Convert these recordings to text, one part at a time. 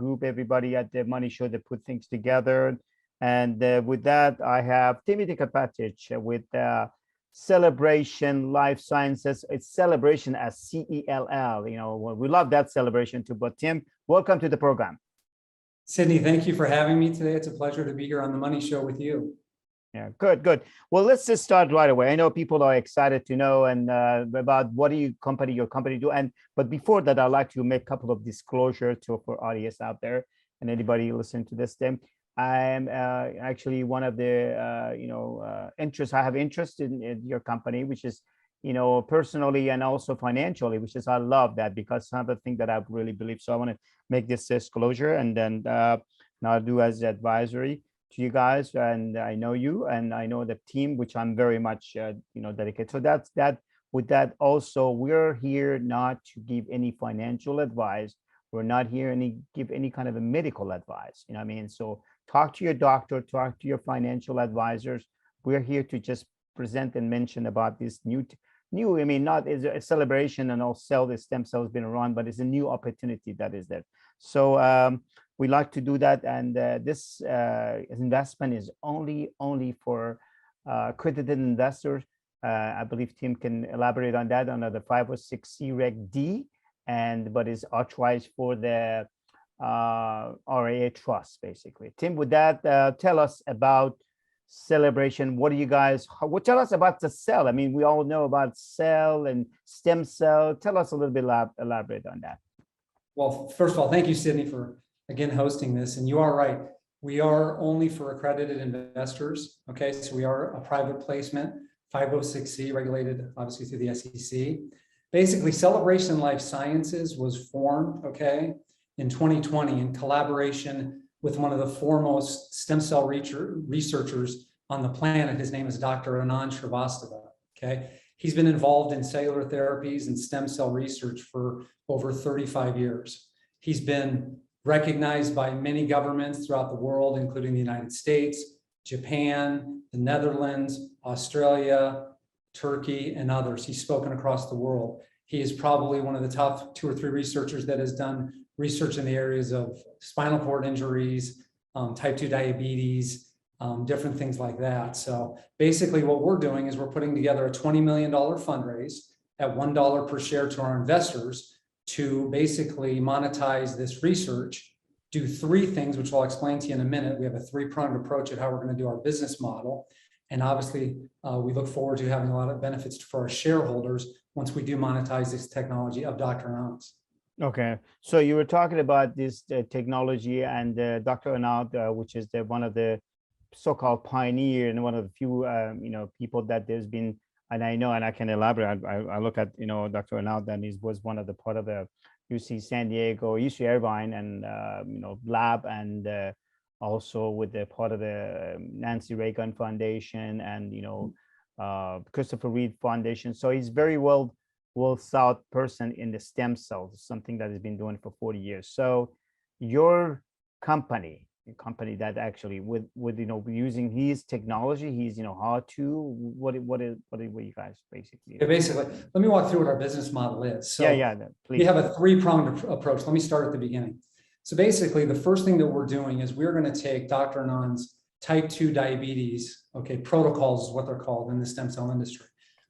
group, everybody at the Money Show that put things together. And with that, I have Timothy Kopatich with Cellebration Life Sciences. It's celebration as CELL. You know, we love that celebration too. But Tim, welcome to the program. Sydney, thank you for having me today. It's a pleasure to be here on the Money Show with you. Yeah, good. Well, let's just start right away. I know people are excited to know and about what your company do. But before that, I'd like to make a couple of disclosures for audience out there and anybody listening to this. Tim, I'm actually one of the interests. I have interest in your company, which is personally and also financially, which is I love that because some of the things that I really believe. So I want to make this disclosure and then now do as advisory to you guys, and I know you and I know the team, which I'm very much dedicated. So that's that. With that, also we're here not to give any financial advice. We're not here give any kind of a medical advice. You know what I mean? So talk to your doctor, talk to your financial advisors. We're here to just present and mention about this new. I mean, not is a celebration and all the stem cells been around, but it's a new opportunity that is there. So we like to do that, and this investment is only for accredited investors. I believe Tim can elaborate on that under the 506C Reg D, but is authorized for the RIA trust, basically. Tim, with that, tell us about Celebration. What do you guys? Tell us about the cell. I mean, we all know about cell and stem cell. Tell us a little bit, elaborate on that. Well, first of all, thank you, Sydney, for again hosting this. And you are right. We are only for accredited investors. Okay, so we are a private placement, 506C, regulated obviously through the SEC. Basically, Cellebration Life Sciences was formed, okay, in 2020 in collaboration with one of the foremost stem cell researchers on the planet. His name is Dr. Anand Srivastava. Okay, he's been involved in cellular therapies and stem cell research for over 35 years. He's been recognized by many governments throughout the world, including the United States, Japan, the Netherlands, Australia, Turkey, and others. He's spoken across the world. He is probably one of the top 2 or 3 researchers that has done research in the areas of spinal cord injuries, type 2 diabetes, different things like that. So basically what we're doing is we're putting together a $20 million fundraise at $1 per share to our investors to basically monetize this research, do 3 things, which I'll explain to you in a minute. We have a 3-pronged approach at how we're going to do our business model. And obviously, we look forward to having a lot of benefits for our shareholders once we do monetize this technology of Dr. Anand's. Okay, so you were talking about this technology and Dr. Anand, which is one of the so-called pioneer and one of the few people that there's been, and I know, and I can elaborate. I look at Dr. Anand, and he was one of the part of the UC San Diego, UC Irvine, and lab, and also with the part of the Nancy Reagan Foundation and Christopher Reed Foundation. So he's very well sought person in the stem cells, something that has been doing for 40 years. So your company that actually with using his technology, he's how to what you guys basically? Yeah, basically, let me walk through what our business model is. So please. We have a 3-pronged approach. Let me start at the beginning. So basically, the first thing that we're doing is we're going to take Dr. Anand's type 2 diabetes, protocols is what they're called in the stem cell industry.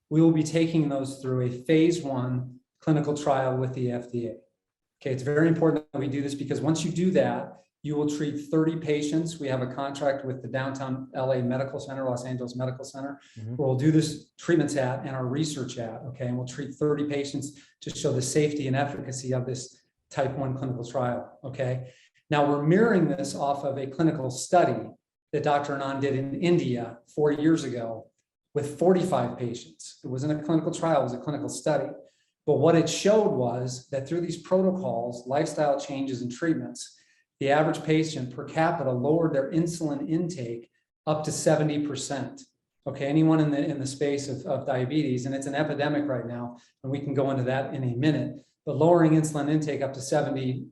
We will be taking those through a phase 1 clinical trial with the FDA. Okay, it's very important that we do this because once you do that, you will treat 30 patients. We have a contract with the downtown LA Medical Center, Los Angeles Medical Center, where we'll do this treatments at and our research at, and we'll treat 30 patients to show the safety and efficacy of this type 1 clinical trial, Now we're mirroring this off of a clinical study that Dr. Anand did in India 4 years ago with 45 patients. It wasn't a clinical trial, it was a clinical study. But what it showed was that through these protocols, lifestyle changes and treatments, the average patient per capita lowered their insulin intake up to 70%. Anyone in the space of diabetes, and it's an epidemic right now, and we can go into that in a minute, but lowering insulin intake up to 70%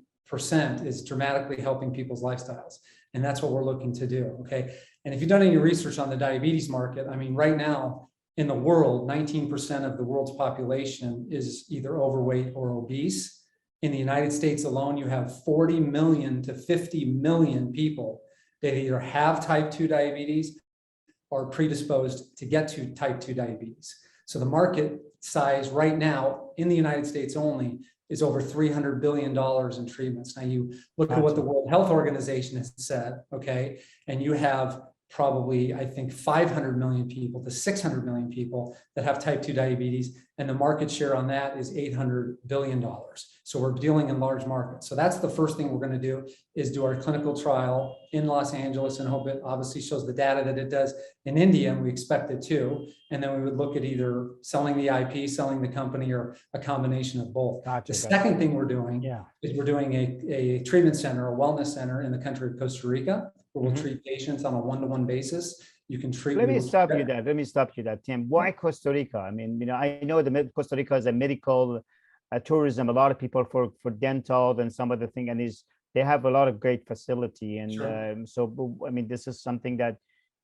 is dramatically helping people's lifestyles. And that's what we're looking to do, And if you've done any research on the diabetes market, I mean, right now in the world, 19% of the world's population is either overweight or obese. In the United States alone, you have 40 million to 50 million people that either have type 2 diabetes or predisposed to get to type 2 diabetes. So the market size right now in the United States only is over $300 billion in treatments. Now you look at what the World Health Organization has said, okay, and you have probably, I think, 500 million people to 600 million people that have type 2 diabetes, and the market share on that is $800 billion. So we're dealing in large markets. So that's the first thing we're going to do, is do our clinical trial in Los Angeles and hope it obviously shows the data that it does in India, and we expect it to. And then we would look at either selling the IP, selling the company, or a combination of both. The second thing we're doing is we're doing a treatment center, a wellness center in the country of Costa Rica, where we'll treat patients on a one-to-one basis. You can treat. Let me stop you there, Tim. Why Costa Rica? I mean, I know Costa Rica is a medical tourism. A lot of people for dental and some other thing, and they have a lot of great facility. And so, I mean, this is something that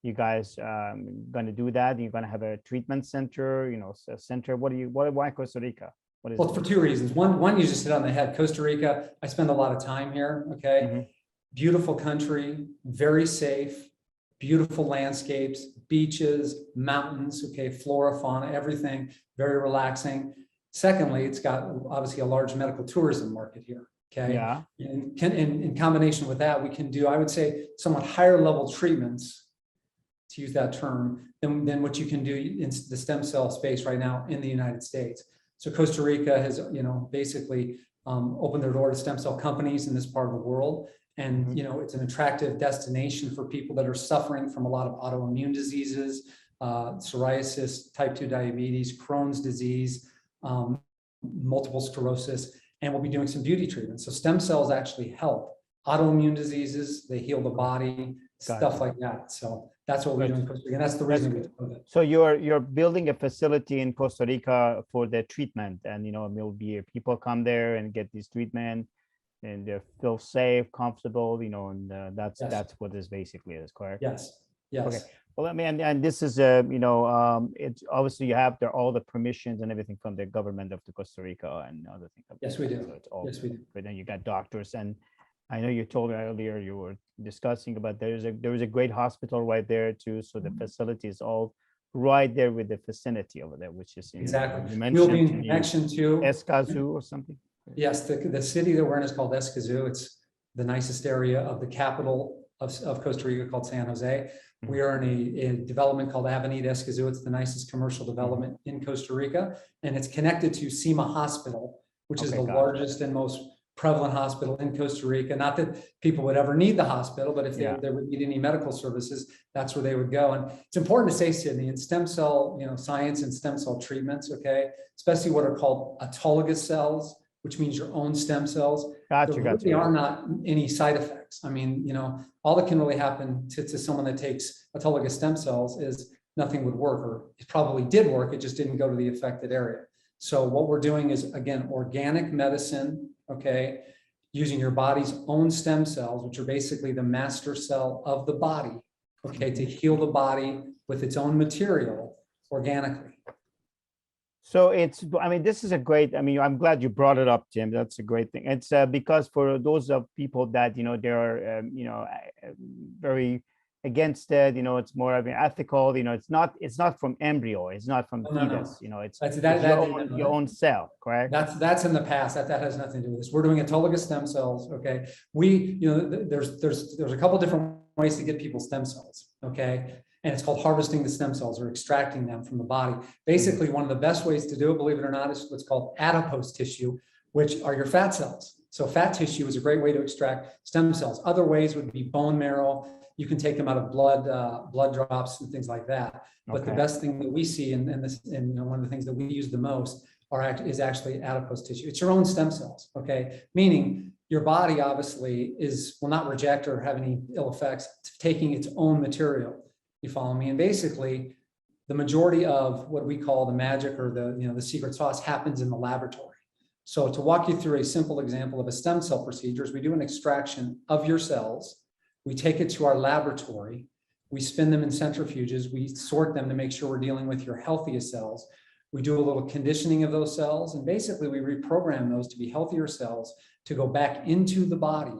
you guys going to do that. You're going to have a treatment center, a center. Why Costa Rica? Well, for two reasons. One, you just hit on the head. Costa Rica, I spend a lot of time here. Okay. Beautiful country, very safe, beautiful landscapes, beaches, mountains, okay, flora, fauna, everything, very relaxing. Secondly, it's got obviously a large medical tourism market here, okay? Yeah. And in combination with that, we can do, I would say, somewhat higher level treatments, to use that term, than what you can do in the stem cell space right now in the United States. So Costa Rica has, basically opened their door to stem cell companies in this part of the world. And, it's an attractive destination for people that are suffering from a lot of autoimmune diseases, psoriasis, type 2 diabetes, Crohn's disease, multiple sclerosis, and we'll be doing some beauty treatments. So stem cells actually help autoimmune diseases. They heal the body, stuff like that. So that's what we're doing in Costa Rica. And that's the reason we do it. So you're building a facility in Costa Rica for the treatment, and, there'll be people come there and get this treatment, and they feel safe, comfortable, and that's what this basically is, correct? Yes. Okay. Well, I mean, and this is it's obviously you have all the permissions and everything from the government of the Costa Rica and other things. Yes, we do. So yes, we do. But then you got doctors, and I know you told me earlier you were discussing about there is a great hospital right there too. So the facility is all right there with the vicinity over there, which is exactly. We'll be in connection to Escazú or something. Yes, the city that we're in is called Escazú. It's the nicest area of the capital of Costa Rica, called San Jose. We are in a development called Avenida Escazú. It's the nicest commercial development in Costa Rica, and it's connected to SEMA Hospital, which is the largest and most prevalent hospital in Costa Rica. Not that people would ever need the hospital, but if they would need any medical services, that's where they would go. And it's important to say, Sydney, in stem cell science and stem cell treatments, okay, especially what are called autologous cells, which means your own stem cells. There really are not any side effects. I mean, all that can really happen to someone that takes autologous stem cells is nothing would work, or it probably did work, it just didn't go to the affected area. So what we're doing is, again, organic medicine, okay, using your body's own stem cells, which are basically the master cell of the body, okay, to heal the body with its own material organically. So this is a great, I'm glad you brought it up, Tim. That's a great thing. It's because for those of people that, they are, very against it, it's more of an ethical, it's not from embryo, it's not from fetus, it's your own cell, correct? That's in the past. That has nothing to do with this. We're doing autologous stem cells, okay? There's a couple different ways to get people stem cells, okay? And it's called harvesting the stem cells or extracting them from the body. Basically, one of the best ways to do it, believe it or not, is what's called adipose tissue, which are your fat cells. So fat tissue is a great way to extract stem cells. Other ways would be bone marrow. You can take them out of blood drops and things like that. But the best thing that we see, and one of the things that we use the most is actually adipose tissue. It's your own stem cells, okay? Meaning your body obviously will not reject or have any ill effects taking its own material. You follow me? And basically, the majority of what we call the magic or the secret sauce happens in the laboratory. So to walk you through a simple example of a stem cell procedure is we do an extraction of your cells. We take it to our laboratory. We spin them in centrifuges. We sort them to make sure we're dealing with your healthiest cells. We do a little conditioning of those cells, and basically we reprogram those to be healthier cells to go back into the body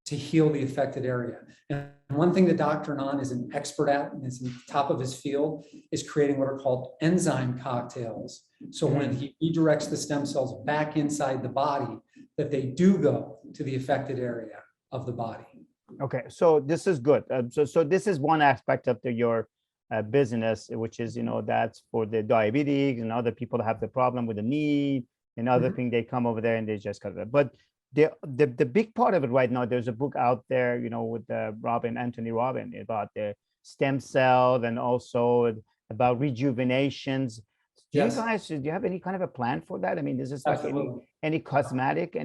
to heal the affected area. And one thing that Dr. Nan is an expert at, and is at the top of his field, is creating what are called enzyme cocktails. So when he redirects the stem cells back inside the body, that they do go to the affected area of the body. Okay, so this is good. So this is one aspect of your business, which is, that's for the diabetes and other people that have the problem with the knee and other thing. They come over there and they just cut it. But the big part of it right now, there's a book out there, with Anthony Robin, about the stem cells and also about rejuvenations. Do you have any kind of a plan for that? I mean, is this like any cosmetic,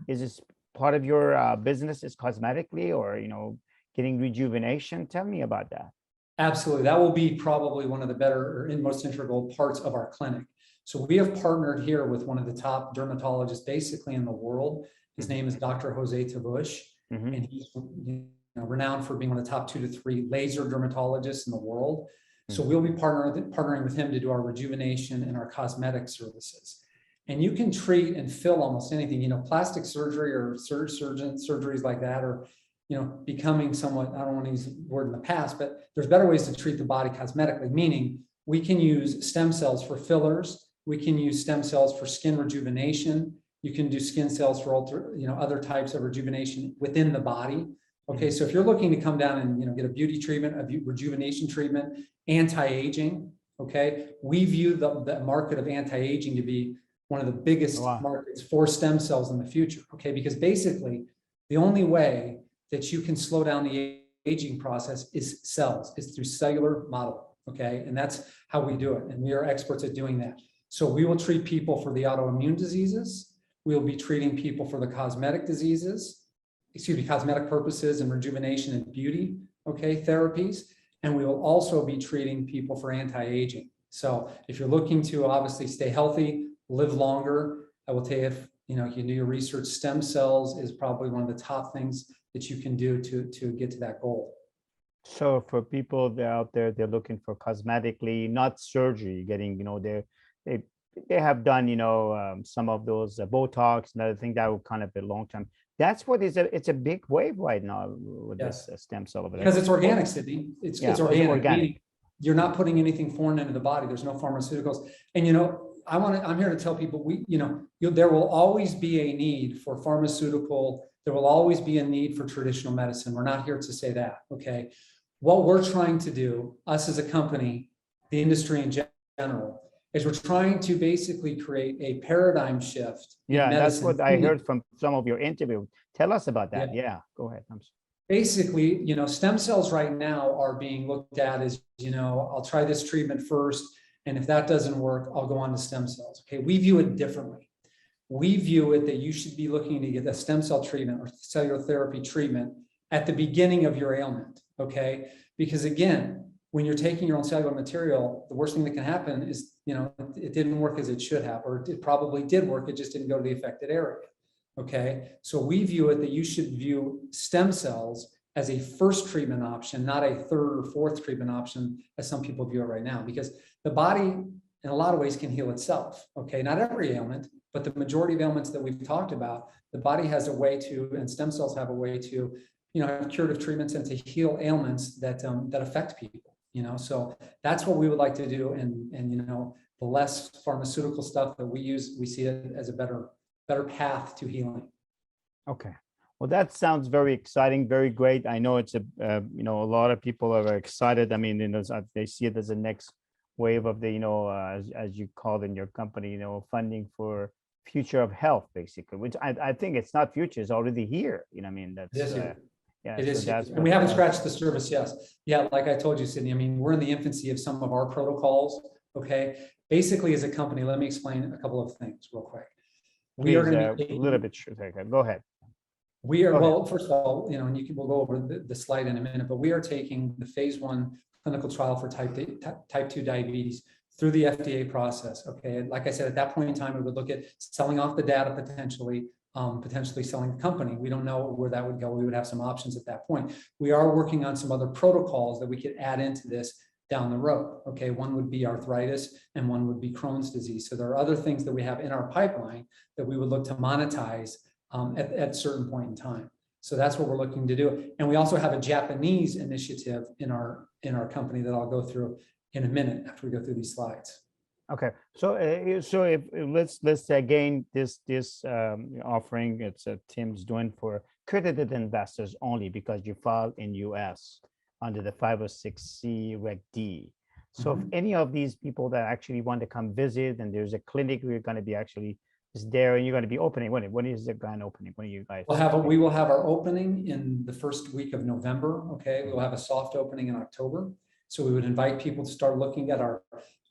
is this part of your business is cosmetically, or, getting rejuvenation? Tell me about that. Absolutely. That will be probably one of the better and most integral parts of our clinic. So we have partnered here with one of the top dermatologists basically in the world. His name is Dr. Jose Tabush, and he's renowned for being one of the top 2 to 3 laser dermatologists in the world. So we'll be partnering with him to do our rejuvenation and our cosmetic services. And you can treat and fill almost anything, plastic surgery or surgeries like that, or becoming somewhat, I don't want to use the word in the past, but there's better ways to treat the body cosmetically, meaning we can use stem cells for fillers. We can use stem cells for skin rejuvenation. You can do skin cells for other types of rejuvenation within the body. Okay, so if you're looking to come down and get a beauty treatment, a rejuvenation treatment, anti-aging, okay, we view the market of anti-aging to be one of the biggest markets for stem cells in the future. Okay, because basically the only way that you can slow down the aging process is cells, is through cellular model. Okay, and that's how we do it, and we are experts at doing that. So we will treat people for the autoimmune diseases. We'll be treating people for the cosmetic diseases, cosmetic purposes and rejuvenation and beauty, therapies. And we will also be treating people for anti-aging. So if you're looking to obviously stay healthy, live longer, I will tell you, if you can do your research, stem cells is probably one of the top things that you can do to get to that goal. So for people that are out there, they're looking for cosmetically, not surgery, getting, they have done, some of those Botox and other things that will kind of be long term. That's what it's a big wave right now with this stem cell over there. Because it's organic, Sydney. It's organic. You're not putting anything foreign into the body. There's no pharmaceuticals. And I'm here to tell people there will always be a need for pharmaceutical. There will always be a need for traditional medicine. We're not here to say that. Okay. What we're trying to do, us as a company, the industry in general, is we're trying to basically create a paradigm shift. Yeah, that's what I heard from some of your interviews. Tell us about that. Yeah, go ahead. Basically, stem cells right now are being looked at as, I'll try this treatment first, and if that doesn't work, I'll go on to stem cells. Okay, we view it differently. We view it that you should be looking to get a stem cell treatment or cellular therapy treatment at the beginning of your ailment. Okay, because again, when you're taking your own cellular material, the worst thing that can happen is, it didn't work as it should have, or it probably did work, it just didn't go to the affected area. Okay, so we view it that you should view stem cells as a first treatment option, not a third or fourth treatment option, as some people view it right now, because the body in a lot of ways can heal itself. Okay, not every ailment, but the majority of ailments that we've talked about, the body has a way to, and stem cells have a way to, have curative treatments and to heal ailments that affect people. So that's what we would like to do. And the less pharmaceutical stuff that we use, we see it as a better path to healing. Okay. Well, that sounds very exciting, very great. I know it's a lot of people are very excited. I mean, they see it as the next wave of the, as you called in your company, funding for future of health, basically, which I think it's not future, it's already here. I mean, that's yeah, it is. And we haven't scratched the surface. Yes. Yeah. Like I told you, Sydney, I mean, we're in the infancy of some of our protocols. Okay. Basically, as a company, let me explain a couple of things real quick. We are going to be a little bit sure. Go ahead. We are, well, first of all, and we'll go over the slide in a minute, but we are taking the phase 1 clinical trial for type 2 diabetes through the FDA process. Okay. Like I said, at that point in time, we would look at selling off the data potentially selling the company. We don't know where that would go. We would have some options at that point. We are working on some other protocols that we could add into this down the road. Okay, one would be arthritis and one would be Crohn's disease. So there are other things that we have in our pipeline that we would look to monetize at a certain point in time. So that's what we're looking to do. And we also have a Japanese initiative in our company that I'll go through in a minute after we go through these slides. Okay, so if let's again this offering it's Tim's doing for accredited investors only because you filed in US under the 506C Reg D. So if any of these people that actually want to come visit and there's a clinic we're going to be actually is there and you're going to be opening when is the grand opening? When are you guys? We will have our opening in the first week of November. Okay, we'll have a soft opening in October. So we would invite people to start looking at our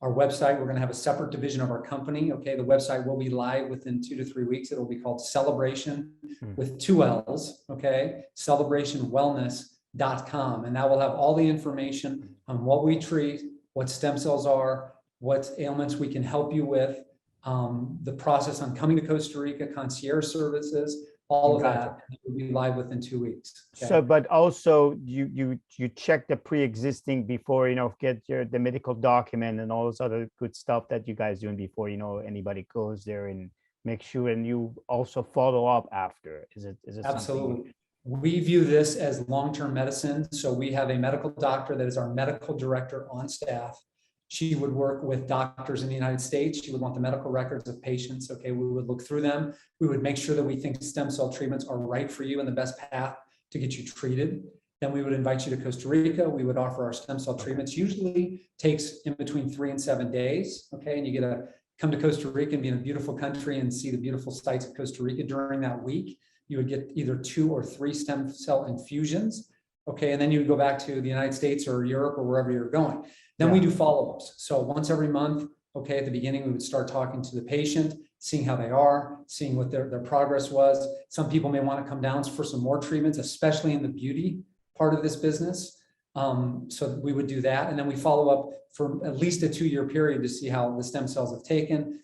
website. We're going to have a separate division of our company. Okay, the website will be live within 2 to 3 weeks. It'll be called Cellebration with 2 L's. Okay, Cellebration Wellness.com, and that will have all the information on what we treat, what stem cells are, what ailments we can help you with, the process on coming to Costa Rica, concierge services, all of that will be live within 2 weeks. Okay? So, but also you check the pre-existing before, get the medical document and all those other good stuff that you guys doing before, anybody goes there and make sure, and you also follow up after. Is it Absolutely. We view this as long-term medicine. So we have a medical doctor that is our medical director on staff. She would work with doctors in the United States. She would want the medical records of patients. Okay, we would look through them. We would make sure that we think stem cell treatments are right for you and the best path to get you treated. Then we would invite you to Costa Rica. We would offer our stem cell treatments. Usually takes in between 3 and 7 days. Okay, and you get to come to Costa Rica and be in a beautiful country and see the beautiful sights of Costa Rica during that week. You would get either 2 or 3 stem cell infusions. Okay, and then you would go back to the United States or Europe or wherever you're going. Then we do follow-ups. So once every month, okay, at the beginning, we would start talking to the patient, seeing how they are, seeing what their progress was. Some people may want to come down for some more treatments, especially in the beauty part of this business. So we would do that. And then we follow up for at least a 2-year period to see how the stem cells have taken,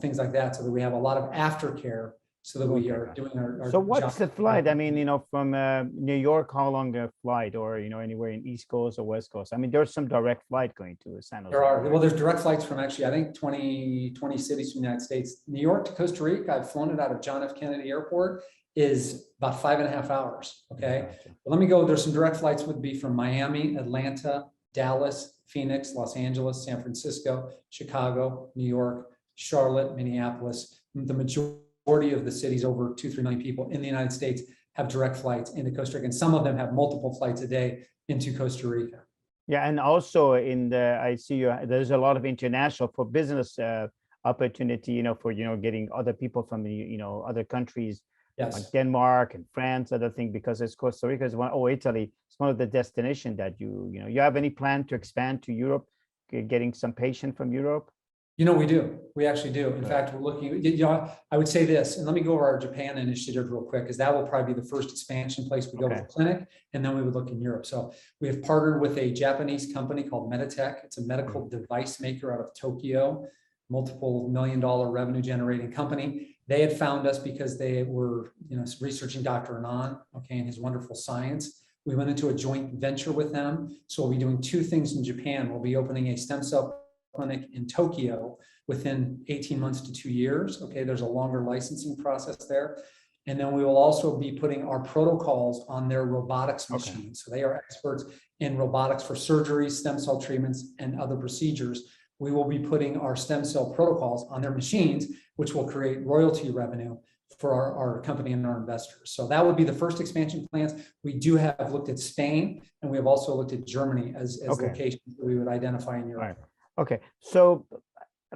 things like that, so that we have a lot of aftercare so that we are doing our So what's the flight? I mean, from New York, how long the flight, or anywhere in East Coast or West Coast? I mean, there's some direct flight going to San Jose. There are. Well, there's direct flights from actually, I think 20 cities in the United States. New York to Costa Rica, I've flown it out of John F. Kennedy Airport, is about 5.5 hours. Okay. Gotcha. But let me go. There's some direct flights would be from Miami, Atlanta, Dallas, Phoenix, Los Angeles, San Francisco, Chicago, New York, Charlotte, Minneapolis. The majority of the cities, over 2-3 million people in the United States, have direct flights into Costa Rica, and some of them have multiple flights a day into Costa Rica. Yeah, and also I see there's a lot of international for business opportunity, for getting other people from other countries, like Denmark and France, other thing, because it's Costa Rica is Italy. It's one of the destination that you have any plan to expand to Europe, getting some patient from Europe? We do. We actually do. In fact, we're looking, I would say this, and let me go over our Japan initiative real quick, because that will probably be the first expansion place we go with the clinic, and then we would look in Europe. So we have partnered with a Japanese company called Majestic. It's a medical device maker out of Tokyo, multiple $million revenue generating company. They had found us because they were, researching Dr. Anand, and his wonderful science. We went into a joint venture with them. So we'll be doing 2 things in Japan. We'll be opening a stem cell clinic in Tokyo within 18 months to 2 years. Okay, there's a longer licensing process there. And then we will also be putting our protocols on their robotics machines. So they are experts in robotics for surgery, stem cell treatments, and other procedures. We will be putting our stem cell protocols on their machines, which will create royalty revenue for our company and our investors. So that would be the first expansion plans. We do have looked at Spain, and we have also looked at Germany as locations that we would identify in Europe. Right. Okay, so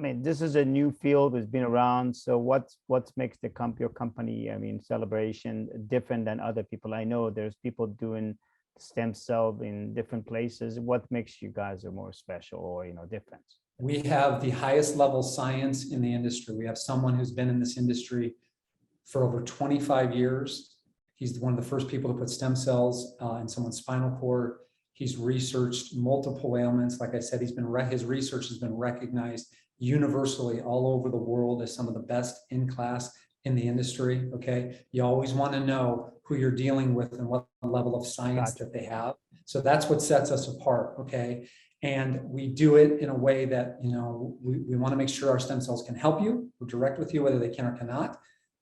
I mean, this is a new field that's been around. So what makes your company, Celebration, different than other people? I know there's people doing stem cell in different places. What makes you guys more special or different? We have the highest level science in the industry. We have someone who's been in this industry for over 25 years. He's one of the first people to put stem cells in someone's spinal cord. He's researched multiple ailments. Like I said, his research has been recognized universally all over the world as some of the best in class in the industry. Okay, you always want to know who you're dealing with and what level of science that they have. So that's what sets us apart. Okay, And we do it in a way that, we want to make sure our stem cells can help you. We're direct with you, whether they can or cannot.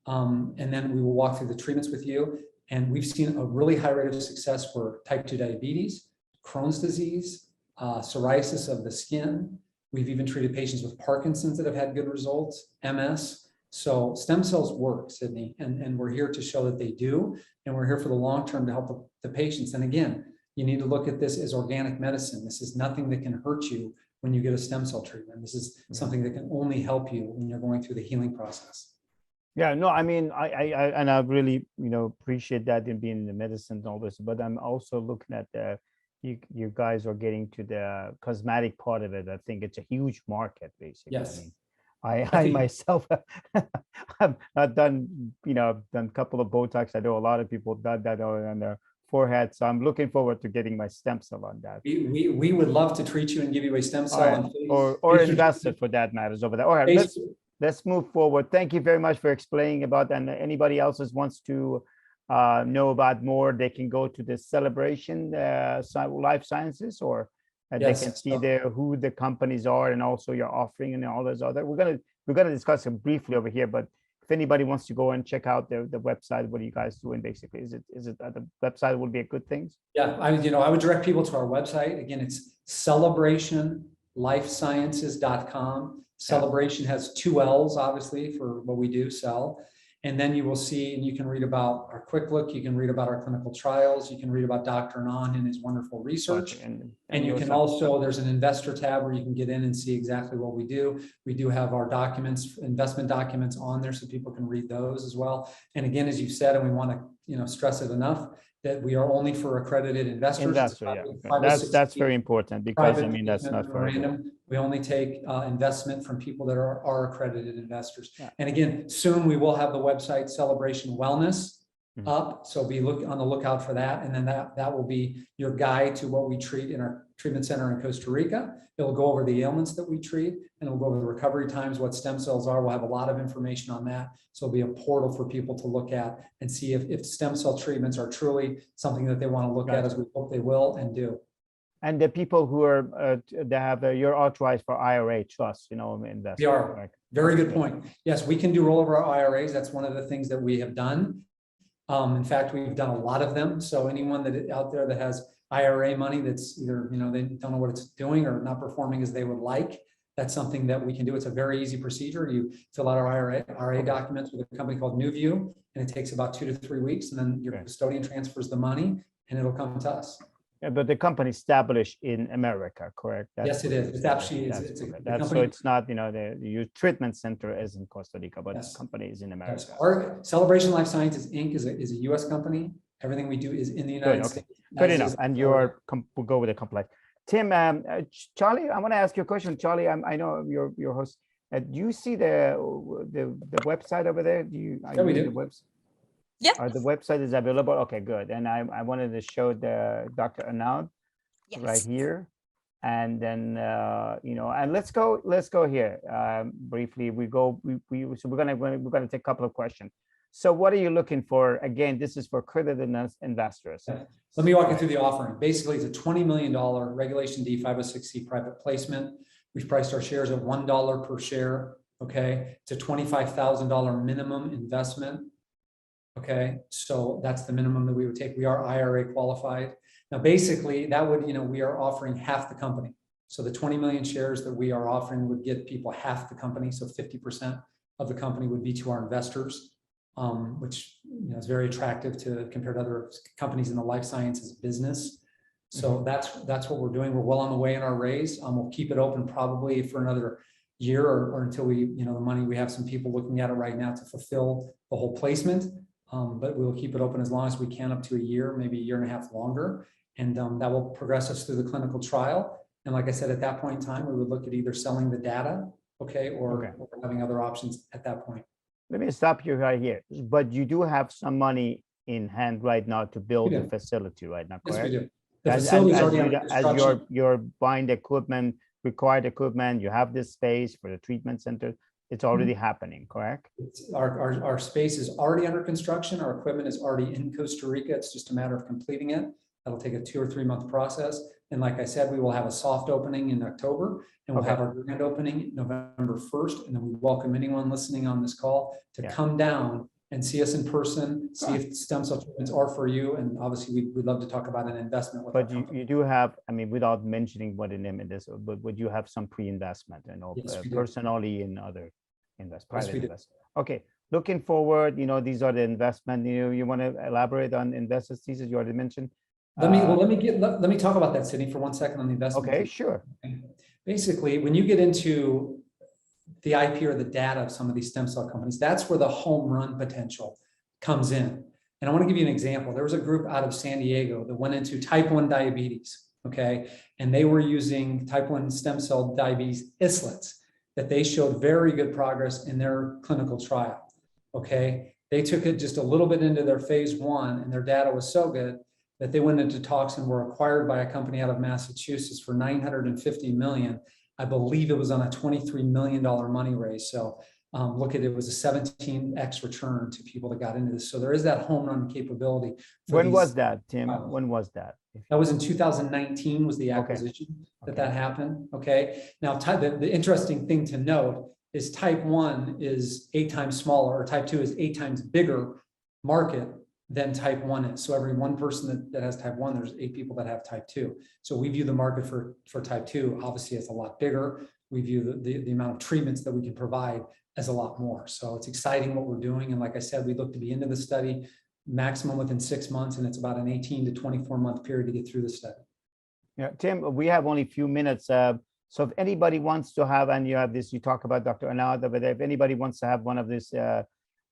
And then we will walk through the treatments with you. And we've seen a really high rate of success for type 2 diabetes, Crohn's disease, psoriasis of the skin. We've even treated patients with Parkinson's that have had good results, MS. So stem cells work, Sydney, and we're here to show that they do. And we're here for the long term to help the patients. And again, you need to look at this as organic medicine. This is nothing that can hurt you when you get a stem cell treatment. This is something that can only help you when you're going through the healing process. Yeah, no, I mean, I really, appreciate that in being in the medicine and all this, but I'm also looking at you guys are getting to the cosmetic part of it. I think it's a huge market, basically. Yes. I mean, I myself have not done, done a couple of Botox. I know a lot of people done that on their forehead. So I'm looking forward to getting my stem cell on that. We would love to treat you and give you a stem cell. Right. Or invest it for that matters over there. All right, let's move forward. Thank you very much for explaining about, and anybody else wants to know about more, they can go to the Cellebration Life Sciences, or they can see there who the companies are and also your offering and all those other. We're gonna discuss it briefly over here, but if anybody wants to go and check out the website, what are you guys doing basically? Is it the website would be a good thing? Yeah, I would direct people to our website. Again, it's celebrationlifesciences.com. Celebration has 2 L's, obviously, for what we do sell. And then you will see, and you can read about our quick look, you can read about our clinical trials, you can read about Dr. Anand and his wonderful research. And you can also, there's an investor tab where you can get in and see exactly what we do. We do have our documents, investment documents on there so people can read those as well. And again, as you said, and we want to stress it enough, that we are only for accredited investors. That's very important, because that's not for random. We only take investment from people that are accredited investors. Yeah. And again, soon we will have the website Cellebration Wellness up. So be on the lookout for that. And then that will be your guide to what we treat in our treatment center in Costa Rica. It'll go over the ailments that we treat, and it'll go over the recovery times, what stem cells are. We'll have a lot of information on that. So it'll be a portal for people to look at and see if stem cell treatments are truly something that they want to look at, as we hope they will and do. And the people who are they have you're authorized for IRA trust, investment. We are. Right? Very good point. Yes, we can do rollover IRAs. That's one of the things that we have done. In fact, we've done a lot of them. So anyone that out there that has IRA money that's either, they don't know what it's doing or not performing as they would like, that's something that we can do. It's a very easy procedure. You fill out our IRA documents with a company called NewView, and it takes about 2 to 3 weeks. And then your custodian transfers the money and it'll come to us. Yeah, but the company established in America, correct? Yes, it is. It's actually, so it's not, your treatment center is in Costa Rica, but the company is in America. Yes. Our Cellebration Life Sciences Inc. is a U.S. company. Everything we do is in the United States. Good enough. And we'll go with the complex. Tim, Charlie, I want to ask you a question. Charlie, I know your host. Do you see the website over there? We do. The website? Yeah. The website is available. Okay, good. And I wanted to show the Dr. Anand right here, and then and let's go here briefly. So we're gonna take a couple of questions. So what are you looking for? Again, this is for accredited investors. Yeah. Let me walk you through the offering. Basically, it's a $20 million Regulation D 506C private placement. We've priced our shares at $1 per share. Okay, it's a $25,000 minimum investment. Okay, so that's the minimum that we would take. We are IRA qualified. Now, basically, that would, we are offering half the company. So the 20 million shares that we are offering would get people half the company. So 50% of the company would be to our investors, which is very attractive compared to other companies in the life sciences business. So that's what we're doing. We're well on the way in our raise. We'll keep it open probably for another year or until we, the money. We have some people looking at it right now to fulfill the whole placement. But we'll keep it open as long as we can, up to a year, maybe a year and a half longer. And that will progress us through the clinical trial. And like I said, at that point in time, we would look at either selling the data, or having other options at that point. Let me stop you right here. But you do have some money in hand right now to build the facility right now, correct? Yes, we do. The facility is already under construction. As you're buying the equipment, required equipment, you have this space for the treatment center. It's already happening, correct? Our space is already under construction. Our equipment is already in Costa Rica. It's just a matter of completing it. That'll take a 2 or 3 month process. And like I said, we will have a soft opening in October, and we'll have our grand opening November 1st. And then we welcome anyone listening on this call to come down and see us in person, see if stem cell treatments are for you. And obviously we'd love to talk about an investment with But you do have, I mean, without mentioning what the name it is, but would you have some pre-investment and personally in other private investment? Okay, looking forward, these are the investment, you want to elaborate on investors thesis you already mentioned? Let me talk about that, Sydney, for 1 second on the investment. Okay, sure. Basically, when you get into the IP or the data of some of these stem cell companies, that's where the home run potential comes in. And I want to give you an example. There was a group out of San Diego that went into type 1 diabetes, okay? And they were using type 1 stem cell diabetes islets that they showed very good progress in their clinical trial, okay? They took it just a little bit into their phase 1, and their data was so good that they went into talks and were acquired by a company out of Massachusetts for $950 million. I believe it was on a $23 million money raise. So look at it, was a 17x return to people that got into this. So there is that home run capability. When was that, Tim? When was that? That was in 2019 was the acquisition that happened. Okay. Now, the interesting thing to note is type 1 is 8 times smaller, or type 2 is 8 times bigger market than type 1 is. So every one person that has type 1, there's 8 people that have type 2. So we view the market for type 2 obviously as a lot bigger. We view the amount of treatments that we can provide as a lot more. So it's exciting what we're doing. And like I said, we look to be into the study maximum within 6 months, and it's about an 18 to 24 month period to get through the study. Yeah, Tim, we have only a few minutes. So if anybody wants to have, and you have this, you talk about Dr. Anand over there, if anybody wants to have one of this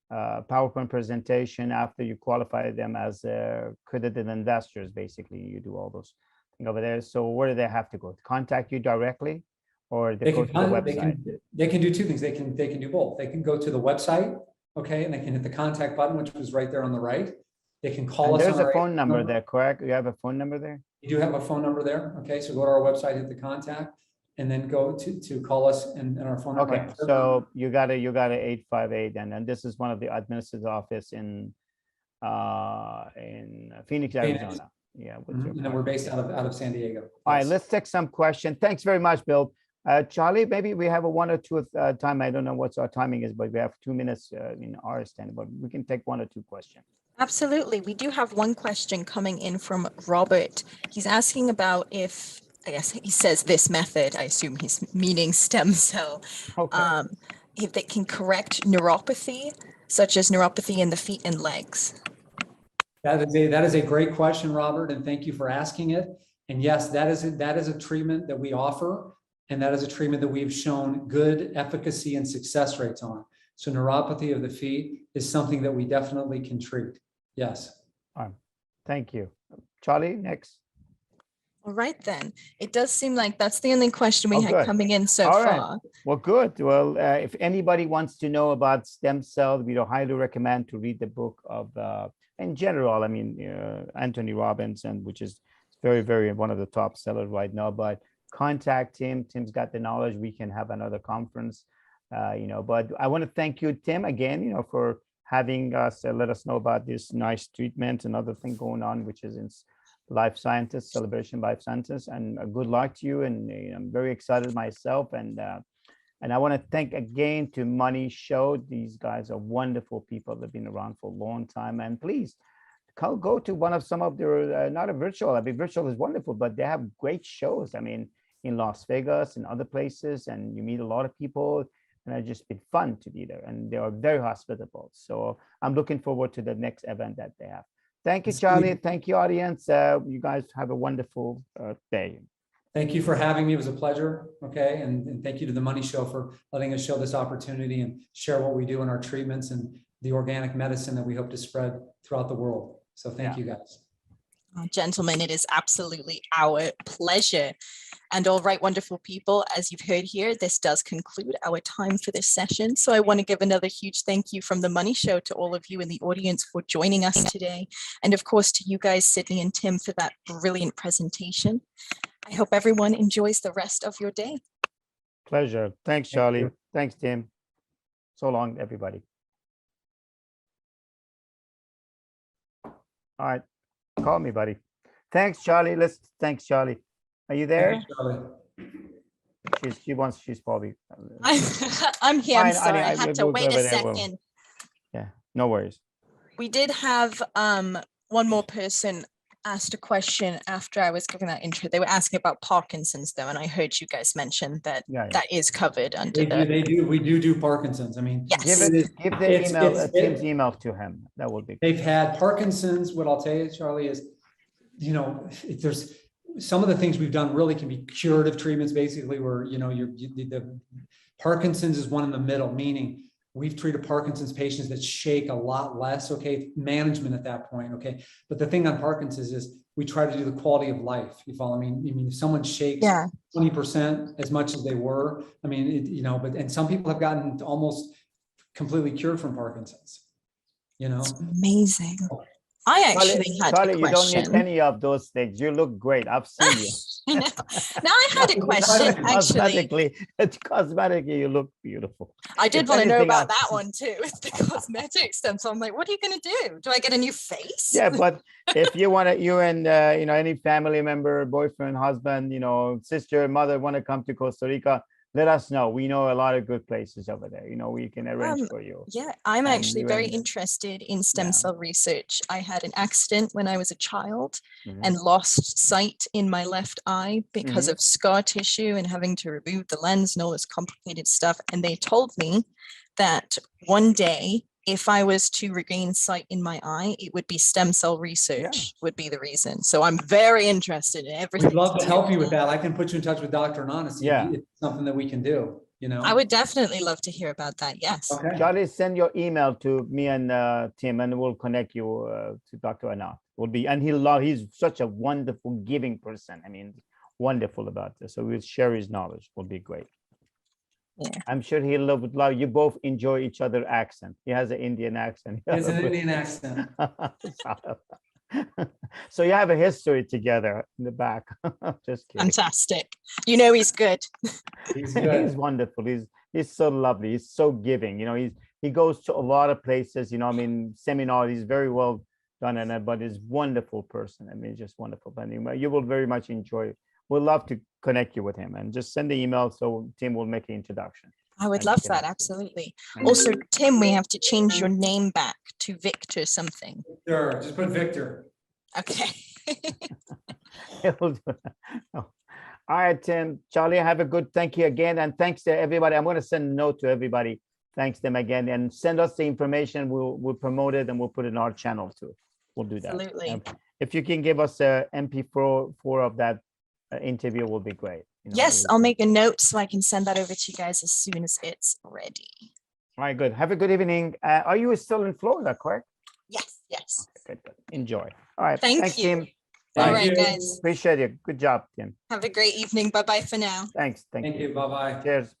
PowerPoint presentation after you qualify them as accredited investors, basically you do all those things over there. So where do they have to go? To contact you directly, or they go to the website? They can do 2 things. They can do both. They can go to the website, okay, and they can hit the contact button, which was right there on the right. They can call us. There's a phone number there, correct? You have a phone number there? You do have a phone number there. Okay, so go to our website, hit the contact, and then go to call us and our phone number. Okay, so you got a 858, and then this is one of the administrative office in Phoenix, Arizona. Yeah, and then we're based out of San Diego. All right, let's take some questions. Thanks very much, Bill. Charlie, maybe we have a 1 or 2 time. I don't know what our timing is, but we have 2 minutes in our stand, but we can take 1 or 2 questions. Absolutely. We do have one question coming in from Robert. He's asking about if, I guess he says this method, I assume he's meaning stem cell, if they can correct neuropathy, such as neuropathy in the feet and legs. That is a great question, Robert, and thank you for asking it. And yes, that is a treatment that we offer, and that is a treatment that we've shown good efficacy and success rates on. So neuropathy of the feet is something that we definitely can treat. Yes. All right. Thank you. Charlie, next. All right, then. It does seem like that's the only question we had coming in so far. Right. Well, good. Well, if anybody wants to know about stem cells, we highly recommend to read the book of, in general, I mean, Anthony Robbins, and which is very, very one of the top sellers right now. But contact him. Tim's got the knowledge. We can have another conference, But I want to thank you, Tim, again, for having us let us know about this nice treatment and other thing going on, which is in life sciences, Cellebration Life Sciences, and good luck to you. And I'm very excited myself. And I want to thank again to Money Show. These guys are wonderful people. They've been around for a long time. And please go to some of their, not a virtual, I mean, virtual is wonderful, but they have great shows. I mean, in Las Vegas and other places, and you meet a lot of people. And it's just been fun to be there, and they are very hospitable. So I'm looking forward to the next event that they have. Thank you, Charlie. Thank you, audience. You guys have a wonderful day. Thank you for having me. It was a pleasure. Okay, and thank you to the Money Show for letting us show this opportunity and share what we do in our treatments and the organic medicine that we hope to spread throughout the world. So thank you, guys. Gentlemen, it is absolutely our pleasure. And all right, wonderful people, as you've heard here, this does conclude our time for this session. So I want to give another huge thank you from the Money Show to all of you in the audience for joining us today. And of course, to you guys, Sydney and Tim, for that brilliant presentation. I hope everyone enjoys the rest of your day. Pleasure. Thanks, Charlie. Thanks, Tim. So long, everybody. All right. Call me, buddy. Thanks, Charlie. Thanks, Charlie. Are you there? Thank you, Charlie. She's probably. I'm here. I'm Fine, sorry. I we'll had to go wait a over there. second. Yeah, no worries. We did have one more person asked a question after I was giving that intro. They were asking about Parkinson's though, and I heard you guys mention that that is covered under They do. We do Parkinson's. I mean, Yes. Give the email, Tim's email to him. That would be. They've had Parkinson's. What I'll tell you, Charlie, is, there's some of the things we've done really can be curative treatments, basically, where, the Parkinson's is one in the middle, meaning we've treated Parkinson's patients that shake a lot less, okay, management at that point, okay. But the thing on Parkinson's is we try to do the quality of life. You follow me? I mean, if someone shakes 20% as much as they were, I mean, and some people have gotten almost completely cured from Parkinson's, It's amazing. I actually had a question. You don't need any of those things. You look great. I've seen you. Now I had a question, actually. Cosmetically, you look beautiful. I did want to know about that one too, with the cosmetic stuff. So I'm like, what are you going to do? Do I get a new face? Yeah, but if you want to, you and, any family member, boyfriend, husband, sister, mother want to come to Costa Rica, let us know. We know a lot of good places over there. We can arrange for you. Yeah, I'm actually very interested in stem cell research. I had an accident when I was a child and lost sight in my left eye because of scar tissue and having to remove the lens and all this complicated stuff. And they told me that one day, if I was to regain sight in my eye, it would be stem cell research would be the reason. So I'm very interested in everything. We'd love to help you with that. I can put you in touch with Dr. Armani. It's something that we can do, I would definitely love to hear about that. Yes. Okay. Charlie, send your email to me and Tim, and we'll connect you to Dr. Anand. He's such a wonderful giving person. I mean, wonderful about this. So we'll share his knowledge. Will be great. Yeah. I'm sure he'll love you. Both enjoy each other's accent. He has an Indian accent. He has an Indian accent. So you have a history together in the back. Just kidding. Fantastic. He's good. He's good. He's wonderful. He's so lovely. He's so giving. He goes to a lot of places. Seminars. He's very well done in it, but he's a wonderful person. I mean, just wonderful. But you will very much enjoy it. We'd love to connect you with him, and just send the email so Tim will make the introduction. I would love that. Absolutely. Also, Tim, we have to change your name back to Victor something. Sure. Just put Victor. Okay. All right, Tim. Charlie, have a good thank you again. And thanks to everybody. I'm going to send a note to everybody. Thanks them again, and send us the information. We'll promote it and we'll put it in our channel too. We'll do that. Absolutely. If you can give us a MP4 of that interview, will be great. Yes, I'll make a note so I can send that over to you guys as soon as it's ready. All right, good. Have a good evening. Are you still in Florida, correct? Yes. Good. Enjoy. All right. Thank you. Tim. All Thank right, you. guys. Appreciate it. Good job, Tim. Have a great evening. Bye-bye for now. Thanks. Thank you. Bye-bye. Cheers.